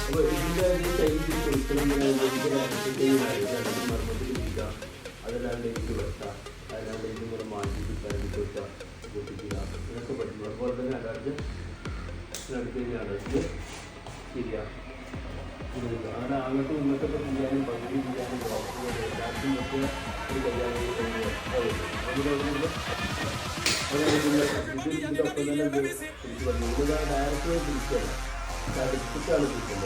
അപ്പോൾ ഇതിൻ്റെ ടൈം കൊടുക്കണം അതല്ലാണ്ട് എനിക്ക് വെട്ടാം, അതല്ലാണ്ട് എനിക്ക് കൂടെ മാറ്റി കരുതി വെട്ടാം, പൊട്ടിക്കുക ഇതൊക്കെ പറ്റും. അതുപോലെ തന്നെ അല്ലാണ്ട് നടക്കുന്ന അടച്ച് ശരിയാണ്. അങ്ങനെ അങ്ങോട്ടും ഇങ്ങോട്ടൊക്കെ ചെയ്യാനും പകുതി ചെയ്യാനും എല്ലാവർക്കും മറ്റേ ഒരു കല്യാണം ഇതൊക്കെ തന്നെ ഡയറക്റ്റ് തിരിച്ചാണ് തിരിച്ചിട്ടാണ് തിരിക്കുന്നത്.